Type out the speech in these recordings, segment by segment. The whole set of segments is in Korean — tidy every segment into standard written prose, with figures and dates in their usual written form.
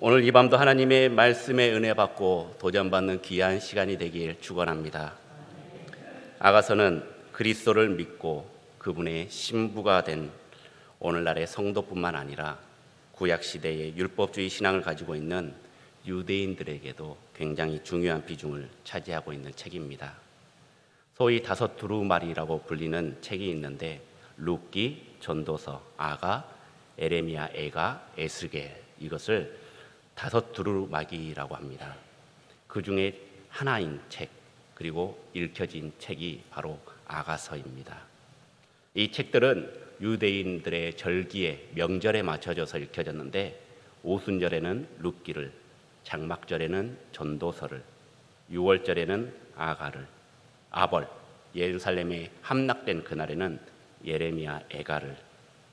오늘 이 밤도 하나님의 말씀에 은혜 받고 도전받는 귀한 시간이 되길 축원합니다. 아가서는 그리스도를 믿고 그분의 신부가 된 오늘날의 성도뿐만 아니라 구약 시대의 율법주의 신앙을 가지고 있는 유대인들에게도 굉장히 중요한 비중을 차지하고 있는 책입니다. 소위 다섯 두루마리라고 불리는 책이 있는데 룻기, 전도서, 아가, 에레미야, 에가, 에스겔, 이것을 다섯 두루마기라고 합니다. 그 중에 하나인 책, 그리고 읽혀진 책이 바로 아가서입니다. 이 책들은 유대인들의 절기에 명절에 맞춰져서 읽혀졌는데 오순절에는 룻기를, 장막절에는 전도서를, 유월절에는 아가를, 아벌, 예루살렘에 함락된 그날에는 예레미야, 에가를,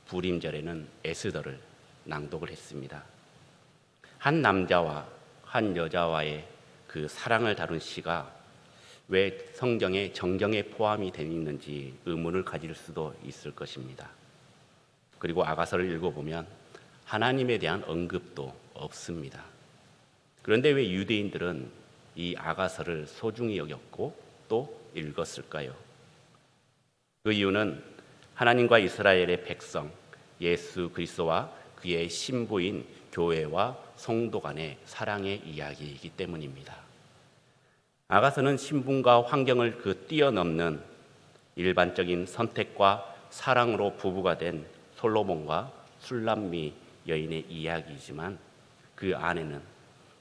부림절에는 에스더를 낭독을 했습니다. 한 남자와 한 여자와의 그 사랑을 다룬 시가 왜 성경의 정경에 포함이 되어 있는지 의문을 가질 수도 있을 것입니다. 그리고 아가서를 읽어보면 하나님에 대한 언급도 없습니다. 그런데 왜 유대인들은 이 아가서를 소중히 여겼고 또 읽었을까요? 그 이유는 하나님과 이스라엘의 백성 예수 그리스도와 그의 신부인 교회와 성도 간의 사랑의 이야기이기 때문입니다. 아가서는 신분과 환경을 뛰어넘는 일반적인 선택과 사랑으로 부부가 된 솔로몬과 술람미 여인의 이야기이지만 그 안에는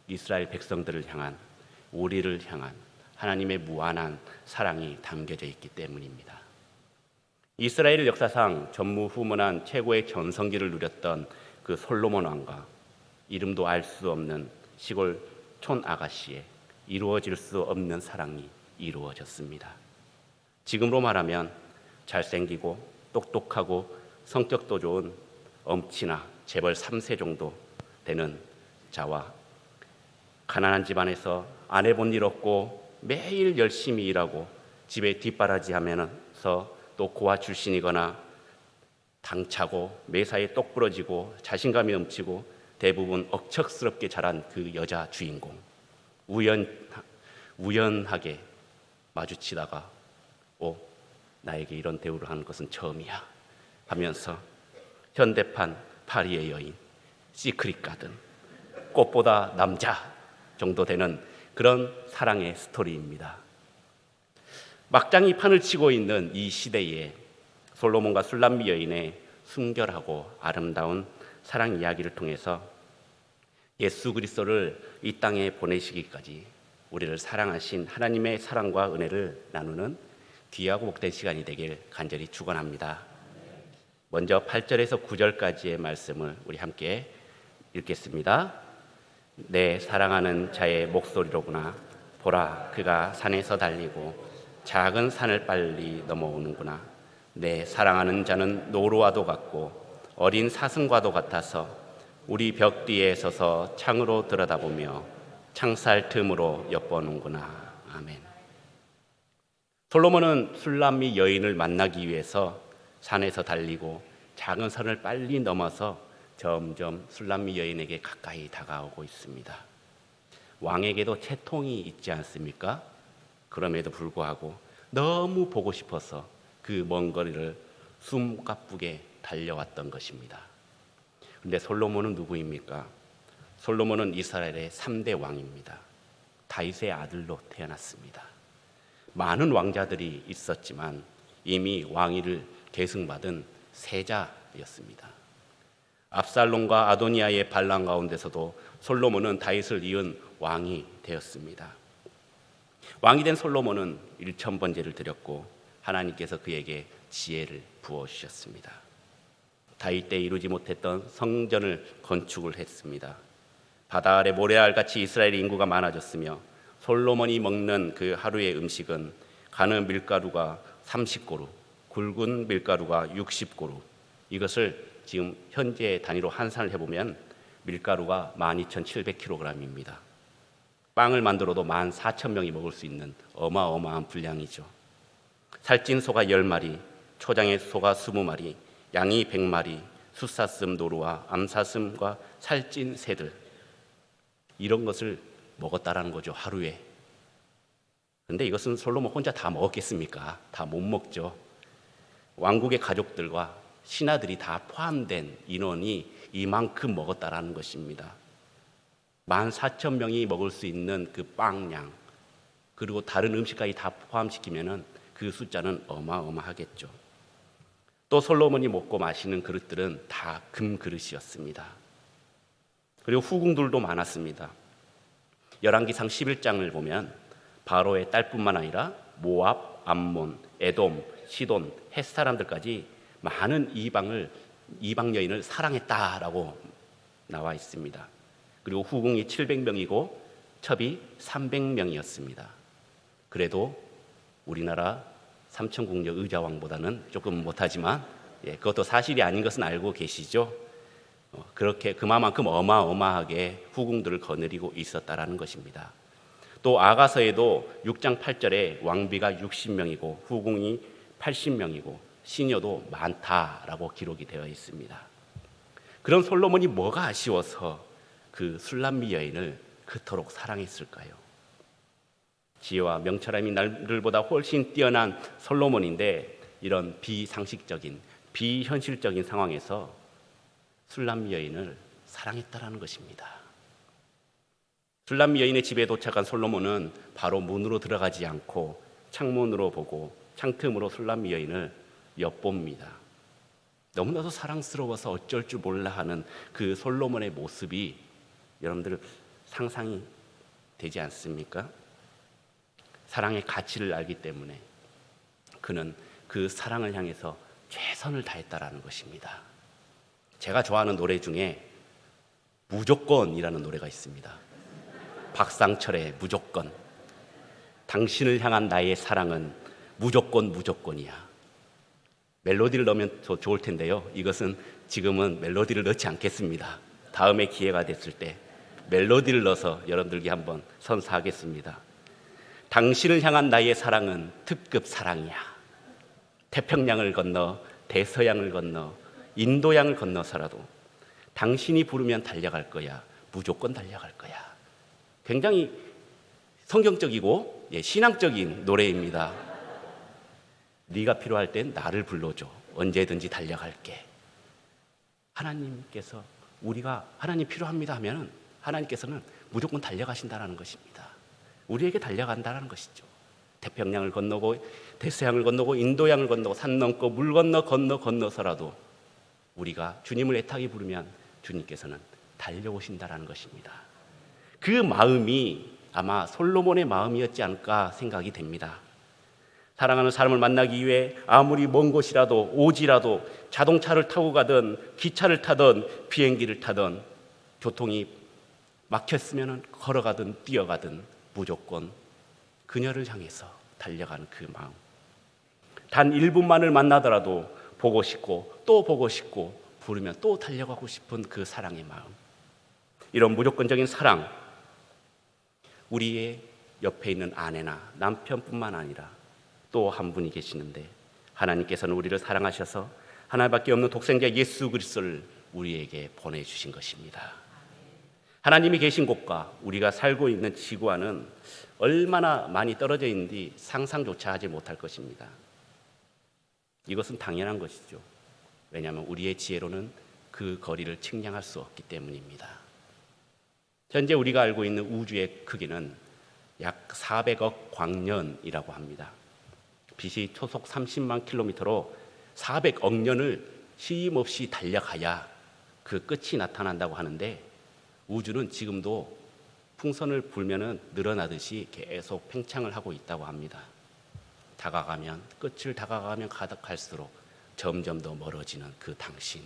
이스라엘 백성들을 향한, 우리를 향한 하나님의 무한한 사랑이 담겨져 있기 때문입니다. 이스라엘 역사상 전무후무한 최고의 전성기를 누렸던 그 솔로몬 왕과 이름도 알 수 없는 시골 촌 아가씨의 이루어질 수 없는 사랑이 이루어졌습니다. 지금으로 말하면 잘생기고 똑똑하고 성격도 좋은 엄친아 재벌 3세 정도 되는 자와 가난한 집안에서 안 해본 일 없고 매일 열심히 일하고 집에 뒷바라지하면서 또 고아 출신이거나 당차고 매사에 똑 부러지고 자신감이 넘치고 대부분 억척스럽게 자란 그 여자 주인공, 우연하게 마주치다가 나에게 이런 대우를 하는 것은 처음이야 하면서 현대판 파리의 여인, 시크릿 가든, 꽃보다 남자 정도 되는 그런 사랑의 스토리입니다. 막장이 판을 치고 있는 이 시대에 솔로몬과 술람미 여인의 순결하고 아름다운 사랑 이야기를 통해서 예수 그리스도를 이 땅에 보내시기까지 우리를 사랑하신 하나님의 사랑과 은혜를 나누는 귀하고 복된 시간이 되길 간절히 축원합니다. 먼저 8절에서 9절까지의 말씀을 우리 함께 읽겠습니다. 내 사랑하는 자의 목소리로구나. 보라, 그가 산에서 달리고 작은 산을 빨리 넘어오는구나. 내 사랑하는 자는 노루와도 같고 어린 사슴과도 같아서 우리 벽 뒤에 서서 창으로 들여다보며 창살 틈으로 엿보는구나. 아멘. 솔로몬은 술람미 여인을 만나기 위해서 산에서 달리고 작은 산을 빨리 넘어서 점점 술람미 여인에게 가까이 다가오고 있습니다. 왕에게도 채통이 있지 않습니까? 그럼에도 불구하고 너무 보고 싶어서 그 먼 거리를 숨가쁘게 달려왔던 것입니다. 그런데 솔로몬은 누구입니까? 솔로몬은 이스라엘의 3대 왕입니다. 다윗의 아들로 태어났습니다. 많은 왕자들이 있었지만 이미 왕위를 계승받은 세자였습니다. 압살롬과 아도니아의 반란 가운데서도 솔로몬은 다윗을 이은 왕이 되었습니다. 왕이 된 솔로몬은 1000번제를 드렸고 하나님께서 그에게 지혜를 부어주셨습니다. 다윗 때 이루지 못했던 성전을 건축을 했습니다. 바다 아래 모래알같이 이스라엘의 인구가 많아졌으며 솔로몬이 먹는 그 하루의 음식은 가느 밀가루가 30고루, 굵은 밀가루가 60고루. 이것을 지금 현재 단위로 환산을 해보면 밀가루가 12,700kg입니다. 빵을 만들어도 14,000명이 먹을 수 있는 어마어마한 분량이죠. 살찐 소가 10마리, 초장의 소가 20마리, 양이 100마리, 숫사슴 노루와 암사슴과 살찐 새들, 이런 것을 먹었다라는 거죠, 하루에. 근데 이것은 솔로몬 혼자 다 먹었겠습니까? 다 못 먹죠. 왕국의 가족들과 신하들이 다 포함된 인원이 이만큼 먹었다라는 것입니다. 14,000명이 먹을 수 있는 그 빵량, 그리고 다른 음식까지 다 포함시키면은 그 숫자는 어마어마하겠죠. 또 솔로몬이 먹고 마시는 그릇들은 다 금 그릇이었습니다. 그리고 후궁들도 많았습니다. 열왕기상 11장을 보면 바로의 딸뿐만 아니라 모압, 암몬, 에돔, 시돈, 헷 사람들까지 많은 이방 여인을 사랑했다라고 나와 있습니다. 그리고 후궁이 700명이고 첩이 300명이었습니다. 그래도 우리나라 삼천궁녀 의자왕보다는 조금 못하지만 그것도 사실이 아닌 것은 알고 계시죠? 그렇게 그만큼 어마어마하게 후궁들을 거느리고 있었다라는 것입니다. 또 아가서에도 6장 8절에 왕비가 60명이고 후궁이 80명이고 시녀도 많다라고 기록이 되어 있습니다. 그런 솔로몬이 뭐가 아쉬워서 그 술람미 여인을 그토록 사랑했을까요? 지혜와 명철함이 날들보다 훨씬 뛰어난 솔로몬인데 이런 비상식적인 비현실적인 상황에서 술람미 여인을 사랑했다라는 것입니다. 술람미 여인의 집에 도착한 솔로몬은 바로 문으로 들어가지 않고 창문으로 보고 창틈으로 술람미 여인을 엿봅니다. 너무나도 사랑스러워서 어쩔 줄 몰라 하는 그 솔로몬의 모습이 여러분들 상상이 되지 않습니까? 사랑의 가치를 알기 때문에 그는 그 사랑을 향해서 최선을 다했다라는 것입니다. 제가 좋아하는 노래 중에 무조건이라는 노래가 있습니다. 박상철의 무조건. 당신을 향한 나의 사랑은 무조건이야. 멜로디를 넣으면 더 좋을 텐데요. 이것은 지금은 멜로디를 넣지 않겠습니다. 다음에 기회가 됐을 때 멜로디를 넣어서 여러분들께 한번 선사하겠습니다. 당신을 향한 나의 사랑은 특급 사랑이야. 태평양을 건너 대서양을 건너 인도양을 건너서라도 당신이 부르면 달려갈 거야. 무조건 달려갈 거야. 굉장히 성경적이고 신앙적인 노래입니다. 네가 필요할 땐 나를 불러줘. 언제든지 달려갈게. 하나님께서 우리가 하나님 필요합니다 하면 하나님께서는 무조건 달려가신다는 것입니다. 우리에게 달려간다는 것이죠. 태평양을 건너고 대서양을 건너고 인도양을 건너고 산 넘고 물 건너서라도 우리가 주님을 애타게 부르면 주님께서는 달려오신다는 것입니다. 그 마음이 아마 솔로몬의 마음이었지 않을까 생각이 됩니다. 사랑하는 사람을 만나기 위해 아무리 먼 곳이라도 오지라도 자동차를 타고 가든 기차를 타든 비행기를 타든 교통이 막혔으면 걸어가든 뛰어가든 무조건 그녀를 향해서 달려가는 그 마음. 단 1분만을 만나더라도 보고 싶고 또 보고 싶고 부르면 또 달려가고 싶은 그 사랑의 마음. 이런 무조건적인 사랑, 우리의 옆에 있는 아내나 남편뿐만 아니라 또 한 분이 계시는데 하나님께서는 우리를 사랑하셔서 하나밖에 없는 독생자 예수 그리스도를 우리에게 보내주신 것입니다. 하나님이 계신 곳과 우리가 살고 있는 지구와는 얼마나 많이 떨어져 있는지 상상조차 하지 못할 것입니다. 이것은 당연한 것이죠. 왜냐하면 우리의 지혜로는 그 거리를 측량할 수 없기 때문입니다. 현재 우리가 알고 있는 우주의 크기는 약 400억 광년이라고 합니다. 빛이 초속 30만 킬로미터로 400억 년을 쉼없이 달려가야 그 끝이 나타난다고 하는데 우주는 지금도 풍선을 불면은 늘어나듯이 계속 팽창을 하고 있다고 합니다. 다가가면 끝을 다가가면 갈수록 점점 더 멀어지는 그 당신,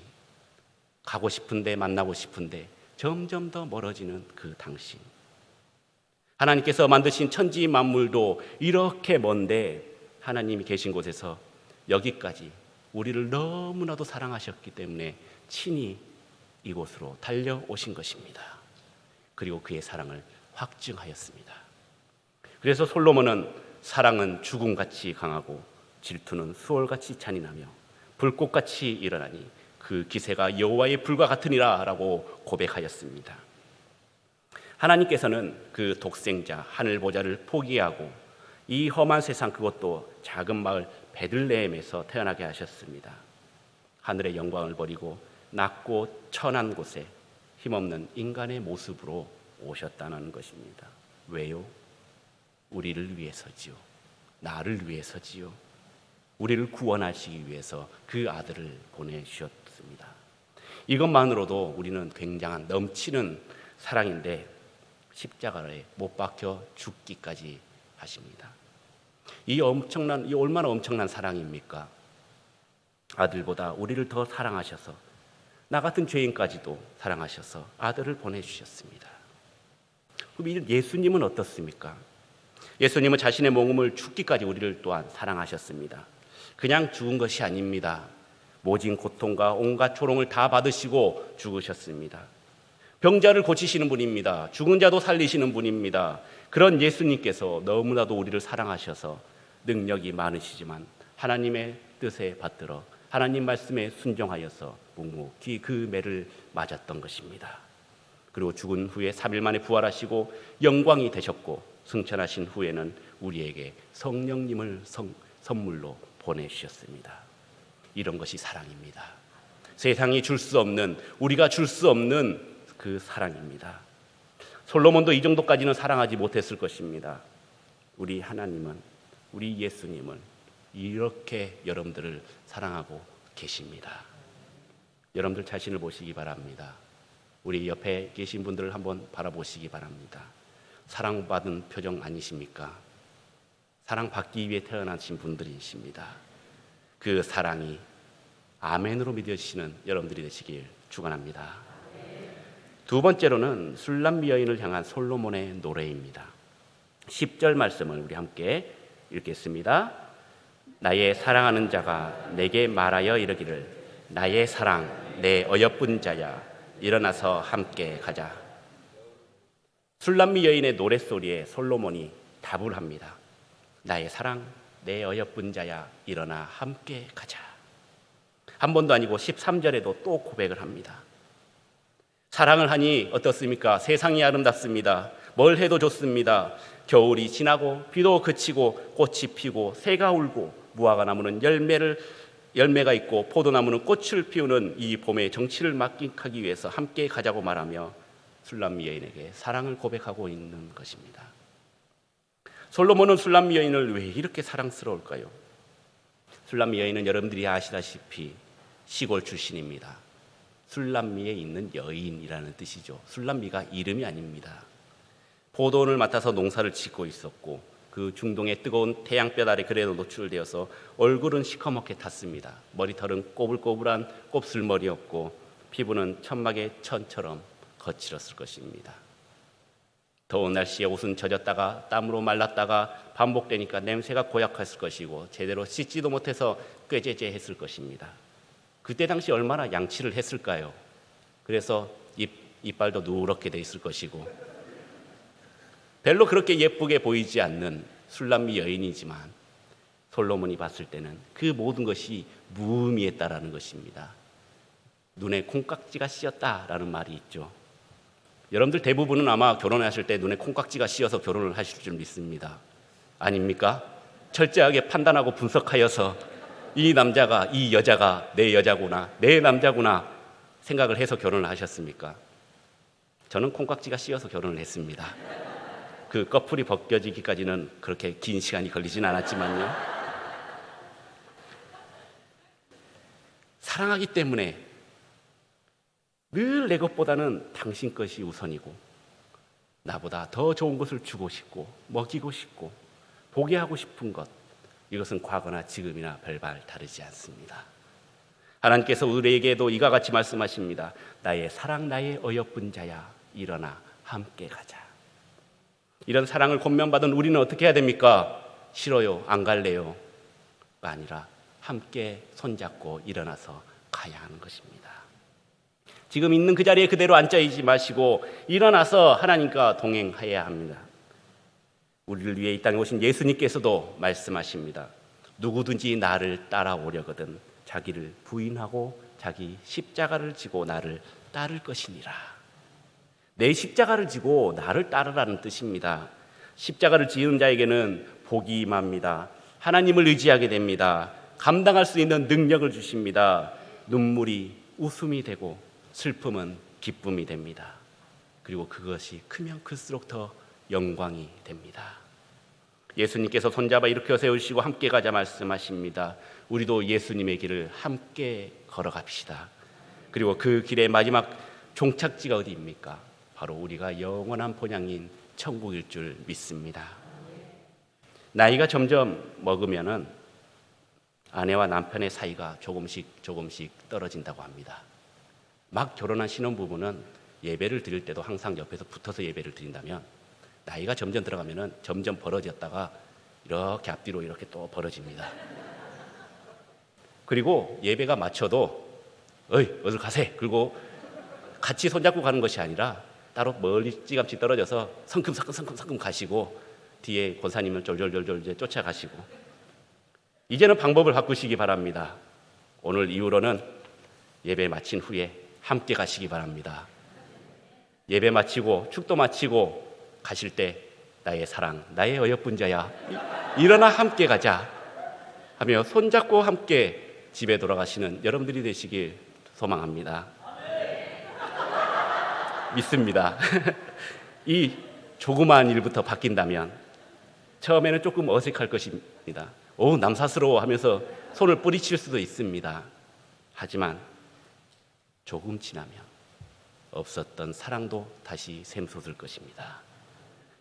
가고 싶은데 만나고 싶은데 점점 더 멀어지는 그 당신. 하나님께서 만드신 천지 만물도 이렇게 먼데 하나님이 계신 곳에서 여기까지 우리를 너무나도 사랑하셨기 때문에 친히 이곳으로 달려오신 것입니다. 그리고 그의 사랑을 확증하였습니다. 그래서 솔로몬은 사랑은 죽음같이 강하고 질투는 수월같이 잔인하며 불꽃같이 일어나니 그 기세가 여호와의 불과 같으니라 라고 고백하였습니다. 하나님께서는 그 독생자 하늘 보좌를 포기하고 이 험한 세상, 그것도 작은 마을 베들레헴에서 태어나게 하셨습니다. 하늘의 영광을 버리고 낮고 천한 곳에 힘없는 인간의 모습으로 오셨다는 것입니다. 왜요? 우리를 위해서지요. 나를 위해서지요. 우리를 구원하시기 위해서 그 아들을 보내주셨습니다. 이것만으로도 우리는 굉장한 넘치는 사랑인데 십자가에 못 박혀 죽기까지 하십니다. 이 얼마나 엄청난 사랑입니까? 아들보다 우리를 더 사랑하셔서 나 같은 죄인까지도 사랑하셔서 아들을 보내주셨습니다. 그럼 예수님은 어떻습니까? 예수님은 자신의 몸을 죽기까지 우리를 또한 사랑하셨습니다. 그냥 죽은 것이 아닙니다. 모진 고통과 온갖 조롱을 다 받으시고 죽으셨습니다. 병자를 고치시는 분입니다. 죽은 자도 살리시는 분입니다. 그런 예수님께서 너무나도 우리를 사랑하셔서 능력이 많으시지만 하나님의 뜻에 받들어 하나님 말씀에 순종하여서 묵묵히 그 매를 맞았던 것입니다. 그리고 죽은 후에 3일 만에 부활하시고 영광이 되셨고 승천하신 후에는 우리에게 성령님을 선물로 보내주셨습니다. 이런 것이 사랑입니다. 세상이 줄 수 없는, 우리가 줄 수 없는 그 사랑입니다. 솔로몬도 이 정도까지는 사랑하지 못했을 것입니다. 우리 하나님은, 우리 예수님은 이렇게 여러분들을 사랑하고 계십니다. 여러분들 자신을 보시기 바랍니다. 우리 옆에 계신 분들을 한번 바라보시기 바랍니다. 사랑받은 표정 아니십니까? 사랑받기 위해 태어나신 분들이십니다. 그 사랑이 아멘으로 믿으시는 여러분들이 되시길 축원합니다. 두 번째로는 술람미 여인을 향한 솔로몬의 노래입니다. 10절 말씀을 우리 함께 읽겠습니다. 나의 사랑하는 자가 내게 말하여 이르기를 나의 사랑 내 어여쁜 자야 일어나서 함께 가자. 술람미 여인의 노랫소리에 솔로몬이 답을 합니다. 나의 사랑 내 어여쁜 자야 일어나 함께 가자. 한 번도 아니고 13절에도 또 고백을 합니다. 사랑을 하니 어떻습니까? 세상이 아름답습니다. 뭘 해도 좋습니다. 겨울이 지나고 비도 그치고 꽃이 피고 새가 울고 무화과 나무는 열매가 있고 포도나무는 꽃을 피우는 이 봄의 정취를 만끽하기 위해서 함께 가자고 말하며 술람미 여인에게 사랑을 고백하고 있는 것입니다. 솔로몬은 술람미 여인을 왜 이렇게 사랑스러울까요? 술람미 여인은 여러분들이 아시다시피 시골 출신입니다. 술람미에 있는 여인이라는 뜻이죠. 술람미가 이름이 아닙니다. 포도원을 맡아서 농사를 짓고 있었고 그 중동의 뜨거운 태양볕 아래 그래도 노출되어서 얼굴은 시커멓게 탔습니다. 머리털은 꼬불꼬불한 곱슬머리였고 피부는 천막의 천처럼 거칠었을 것입니다. 더운 날씨에 옷은 젖었다가 땀으로 말랐다가 반복되니까 냄새가 고약했을 것이고 제대로 씻지도 못해서 꾀죄죄했을 것입니다. 그때 당시 얼마나 양치를 했을까요? 그래서 이빨도 누렇게 돼 있을 것이고 별로 그렇게 예쁘게 보이지 않는 술람미 여인이지만 솔로몬이 봤을 때는 그 모든 것이 무의미했다라는 것입니다. 눈에 콩깍지가 씌었다라는 말이 있죠. 여러분들 대부분은 아마 결혼하실 때 눈에 콩깍지가 씌어서 결혼을 하실 줄 믿습니다. 아닙니까? 철저하게 판단하고 분석하여서 이 남자가, 이 여자가 내 여자구나, 내 남자구나 생각을 해서 결혼을 하셨습니까? 저는 콩깍지가 씌어서 결혼을 했습니다. 그 꺼풀이 벗겨지기까지는 그렇게 긴 시간이 걸리진 않았지만요. 사랑하기 때문에 늘 내 것보다는 당신 것이 우선이고 나보다 더 좋은 것을 주고 싶고 먹이고 싶고 보게 하고 싶은 것, 이것은 과거나 지금이나 별반 다르지 않습니다. 하나님께서 우리에게도 이와 같이 말씀하십니다. 나의 사랑 나의 어여쁜 자야 일어나 함께 가자. 이런 사랑을 권면받은 우리는 어떻게 해야 됩니까? 싫어요, 안 갈래요 가 아니라 함께 손잡고 일어나서 가야 하는 것입니다. 지금 있는 그 자리에 그대로 앉아있지 마시고 일어나서 하나님과 동행해야 합니다. 우리를 위해 이 땅에 오신 예수님께서도 말씀하십니다. 누구든지 나를 따라오려거든 자기를 부인하고 자기 십자가를 지고 나를 따를 것이니라. 내 십자가를 지고 나를 따르라는 뜻입니다. 십자가를 지은 자에게는 복이 임합니다. 하나님을 의지하게 됩니다. 감당할 수 있는 능력을 주십니다. 눈물이 웃음이 되고 슬픔은 기쁨이 됩니다. 그리고 그것이 크면 클수록 더 영광이 됩니다. 예수님께서 손잡아 일으켜 세우시고 함께 가자 말씀하십니다. 우리도 예수님의 길을 함께 걸어갑시다. 그리고 그 길의 마지막 종착지가 어디입니까? 바로 우리가 영원한 본향인 천국일 줄 믿습니다. 나이가 점점 먹으면은 아내와 남편의 사이가 조금씩 떨어진다고 합니다. 막 결혼한 신혼부부는 예배를 드릴 때도 항상 옆에서 붙어서 예배를 드린다면 나이가 점점 들어가면은 점점 벌어졌다가 이렇게 앞뒤로 이렇게 또 벌어집니다. 그리고 예배가 마쳐도 어디 가세. 그리고 같이 손잡고 가는 것이 아니라 따로 멀리 찌감치 떨어져서 성큼성큼 가시고 뒤에 권사님은 졸졸 이제 쫓아가시고, 이제는 방법을 바꾸시기 바랍니다. 오늘 이후로는 예배 마친 후에 함께 가시기 바랍니다. 예배 마치고 축도 마치고 가실 때 나의 사랑, 나의 어여쁜자야, 일어나 함께 가자 하며 손잡고 함께 집에 돌아가시는 여러분들이 되시길 소망합니다. 믿습니다. 이 조그마한 일부터 바뀐다면 처음에는 조금 어색할 것입니다. 남사스러워 하면서 손을 뿌리칠 수도 있습니다. 하지만 조금 지나면 없었던 사랑도 다시 샘솟을 것입니다.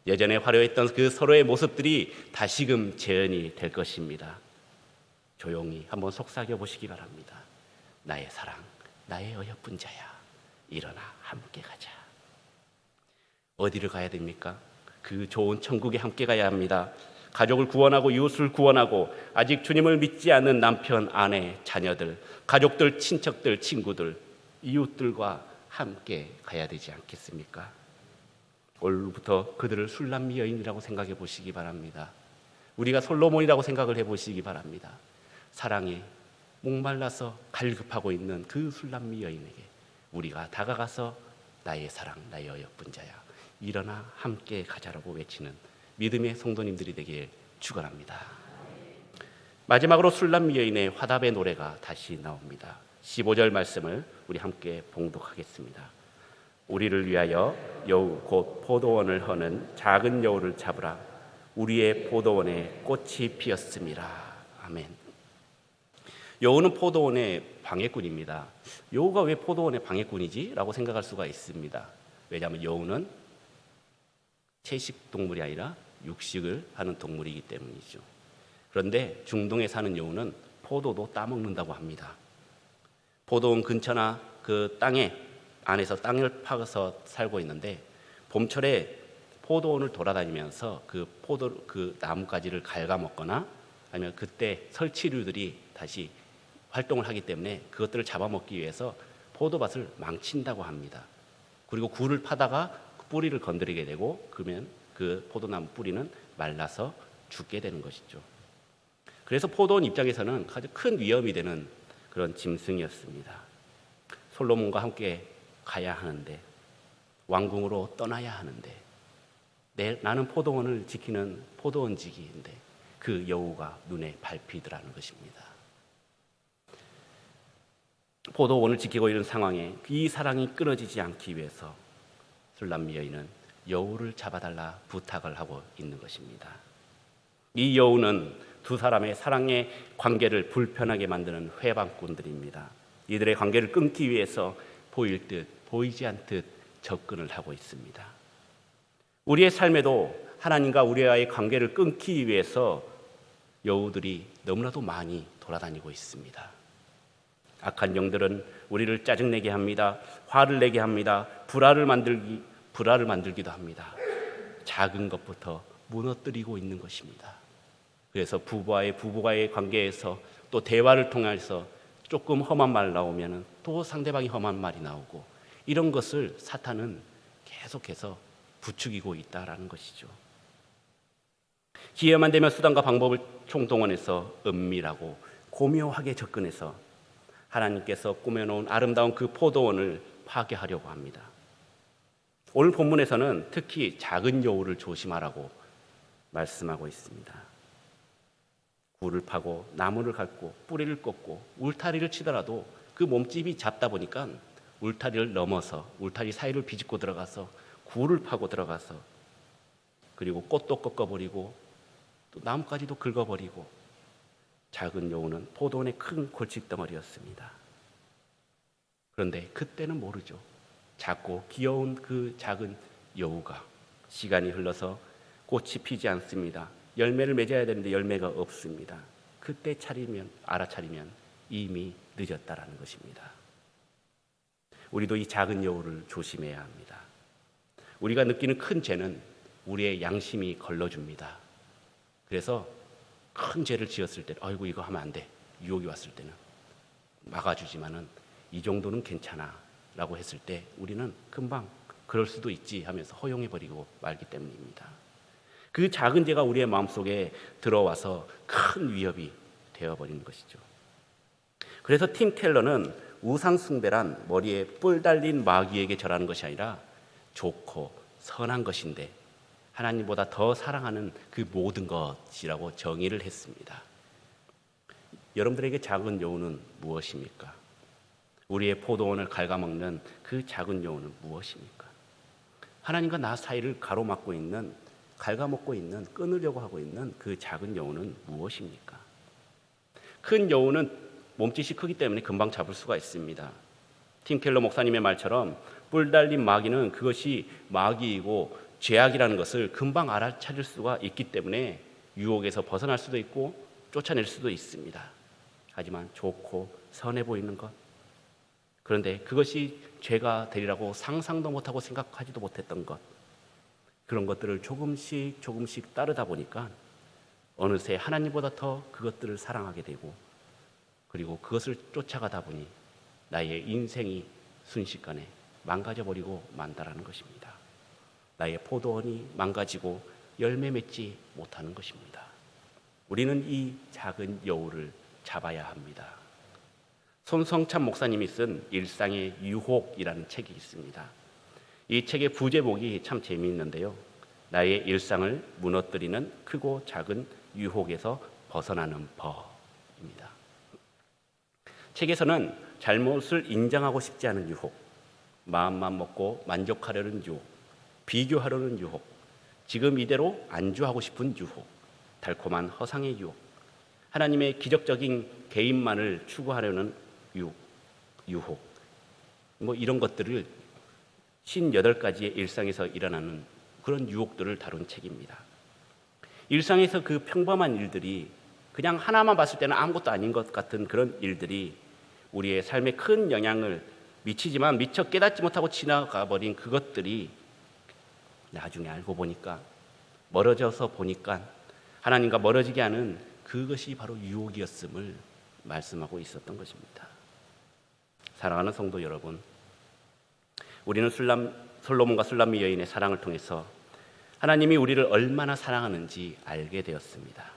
예전에 화려했던 그 서로의 모습들이 다시금 재현이 될 것입니다. 조용히 한번 속삭여 보시기 바랍니다. 나의 사랑, 나의 어여쁜 자야, 일어나 함께 가자. 어디를 가야 됩니까? 그 좋은 천국에 함께 가야 합니다. 가족을 구원하고 이웃을 구원하고 아직 주님을 믿지 않는 남편, 아내, 자녀들, 가족들, 친척들, 친구들, 이웃들과 함께 가야 되지 않겠습니까? 오늘부터 그들을 술람미 여인이라고 생각해 보시기 바랍니다. 우리가 솔로몬이라고 생각을 해 보시기 바랍니다. 사랑에 목말라서 갈급하고 있는 그 술람미 여인에게 우리가 다가가서 나의 사랑, 나의 어여쁜 자야, 일어나 함께 가자라고 외치는 믿음의 성도님들이 되길 축원합니다. 마지막으로 술람미 여인의 화답의 노래가 다시 나옵니다. 15절 말씀을 우리 함께 봉독하겠습니다. 우리를 위하여 여우 곧 포도원을 허는 작은 여우를 잡으라. 우리의 포도원에 꽃이 피었음이라. 아멘. 여우는 포도원의 방해꾼입니다. 여우가 왜 포도원의 방해꾼이지? 라고 생각할 수가 있습니다. 왜냐하면 여우는 채식 동물이 아니라 육식을 하는 동물이기 때문이죠. 그런데 중동에 사는 여우는 포도도 따먹는다고 합니다. 포도원 근처나 그 땅에 안에서 땅을 파서 살고 있는데 봄철에 포도원을 돌아다니면서 그 나뭇가지를 갉아먹거나 아니면 그때 설치류들이 다시 활동을 하기 때문에 그것들을 잡아먹기 위해서 포도밭을 망친다고 합니다. 그리고 굴을 파다가 뿌리를 건드리게 되고 그러면 그 포도나무 뿌리는 말라서 죽게 되는 것이죠. 그래서 포도원 입장에서는 아주 큰 위험이 되는 그런 짐승이었습니다. 솔로몬과 함께 가야 하는데, 왕궁으로 떠나야 하는데, 나는 포도원을 지키는 포도원지기인데 그 여우가 눈에 밟히더라는 것입니다. 포도원을 지키고 있는 상황에 이 사랑이 끊어지지 않기 위해서 술람미 여인은 여우를 잡아달라 부탁을 하고 있는 것입니다. 이 여우는 두 사람의 사랑의 관계를 불편하게 만드는 회방꾼들입니다. 이들의 관계를 끊기 위해서 보일 듯 보이지 않듯 접근을 하고 있습니다. 우리의 삶에도 하나님과 우리와의 관계를 끊기 위해서 여우들이 너무나도 많이 돌아다니고 있습니다. 악한 영들은 우리를 짜증내게 합니다. 화를 내게 합니다. 불화를 만들기도 합니다. 작은 것부터 무너뜨리고 있는 것입니다. 그래서 부부와의 관계에서 또 대화를 통해서 조금 험한 말 나오면 또 상대방이 험한 말이 나오고, 이런 것을 사탄은 계속해서 부추기고 있다라는 것이죠. 기회만 되면 수단과 방법을 총동원해서 은밀하고 고묘하게 접근해서 하나님께서 꾸며놓은 아름다운 그 포도원을 파괴하려고 합니다. 오늘 본문에서는 특히 작은 여우를 조심하라고 말씀하고 있습니다. 굴을 파고 나무를 깎고 뿌리를 꺾고 울타리를 치더라도 그 몸집이 작다 보니까 울타리를 넘어서 울타리 사이를 비집고 들어가서 굴을 파고 들어가서 그리고 꽃도 꺾어버리고 또 나무까지도 긁어버리고 작은 여우는 포도원의 큰 골칫덩어리였습니다. 그런데 그때는 모르죠. 작고 귀여운 그 작은 여우가 시간이 흘러서 꽃이 피지 않습니다. 열매를 맺어야 되는데 열매가 없습니다. 그때 알아차리면 이미 늦었다라는 것입니다. 우리도 이 작은 여우를 조심해야 합니다. 우리가 느끼는 큰 죄는 우리의 양심이 걸러줍니다. 그래서 큰 죄를 지었을 때 아이고 이거 하면 안 돼. 유혹이 왔을 때는 막아주지만은 이 정도는 괜찮아 라고 했을 때 우리는 금방 그럴 수도 있지 하면서 허용해버리고 말기 때문입니다. 그 작은 죄가 우리의 마음속에 들어와서 큰 위협이 되어버리는 것이죠. 그래서 팀 켈러는 우상 숭배란 머리에 뿔 달린 마귀에게 절하는 것이 아니라 좋고 선한 것인데 하나님보다 더 사랑하는 그 모든 것이라고 정의를 했습니다. 여러분들에게 작은 여우는 무엇입니까? 우리의 포도원을 갉아먹는 그 작은 여우는 무엇입니까? 하나님과 나 사이를 가로막고 있는, 갉아먹고 있는, 끊으려고 하고 있는 그 작은 여우는 무엇입니까? 큰 여우는 몸짓이 크기 때문에 금방 잡을 수가 있습니다. 팀 켈러 목사님의 말처럼 뿔 달린 마귀는 그것이 마귀이고 죄악이라는 것을 금방 알아차릴 수가 있기 때문에 유혹에서 벗어날 수도 있고 쫓아낼 수도 있습니다. 하지만 좋고 선해 보이는 것, 그런데 그것이 죄가 되리라고 상상도 못하고 생각하지도 못했던 것, 그런 것들을 조금씩 따르다 보니까 어느새 하나님보다 더 그것들을 사랑하게 되고 그리고 그것을 쫓아가다 보니 나의 인생이 순식간에 망가져버리고 만다라는 것입니다. 나의 포도원이 망가지고 열매 맺지 못하는 것입니다. 우리는 이 작은 여우를 잡아야 합니다. 손성찬 목사님이 쓴 일상의 유혹이라는 책이 있습니다. 이 책의 부제목이 참 재미있는데요. 나의 일상을 무너뜨리는 크고 작은 유혹에서 벗어나는 법입니다. 책에서는 잘못을 인정하고 싶지 않은 유혹, 마음만 먹고 만족하려는 유혹, 비교하려는 유혹, 지금 이대로 안주하고 싶은 유혹, 달콤한 허상의 유혹, 하나님의 기적적인 개인만을 추구하려는 유혹, 이런 것들을 58가지의 일상에서 일어나는 그런 유혹들을 다룬 책입니다. 일상에서 그 평범한 일들이 그냥 하나만 봤을 때는 아무것도 아닌 것 같은 그런 일들이 우리의 삶에 큰 영향을 미치지만 미처 깨닫지 못하고 지나가 버린 그것들이 나중에 알고 보니까, 멀어져서 보니까 하나님과 멀어지게 하는 그것이 바로 유혹이었음을 말씀하고 있었던 것입니다. 사랑하는 성도 여러분, 우리는 솔로몬과 술람미 여인의 사랑을 통해서 하나님이 우리를 얼마나 사랑하는지 알게 되었습니다.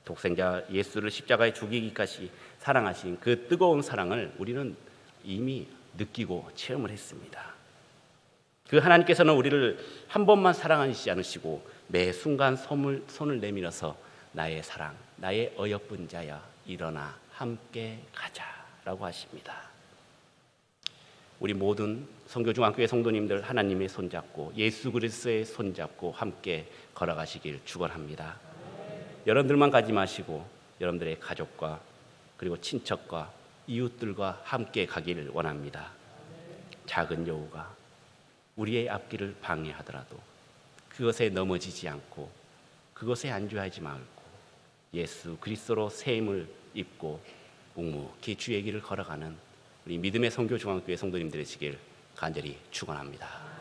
독생자 예수를 십자가에 죽이기까지 사랑하신 그 뜨거운 사랑을 우리는 이미 느끼고 체험을 했습니다. 그 하나님께서는 우리를 한 번만 사랑하시지 않으시고 매 순간 손을 내밀어서 나의 사랑, 나의 어여쁜 자야 일어나 함께 가자라고 하십니다. 우리 모든 성교중앙교회 성도님들 하나님의 손잡고 예수 그리스도의 손잡고 함께 걸어가시길 축원합니다. 여러분들만 가지 마시고 여러분들의 가족과 그리고 친척과 이웃들과 함께 가기를 원합니다. 작은 여우가 우리의 앞길을 방해하더라도 그것에 넘어지지 않고 그것에 안주하지 말고 예수 그리스도로 새 힘을 입고 묵묵히 주의 길을 걸어가는 우리 믿음의 성교중앙교회 성도님들의 시길 간절히 축원합니다.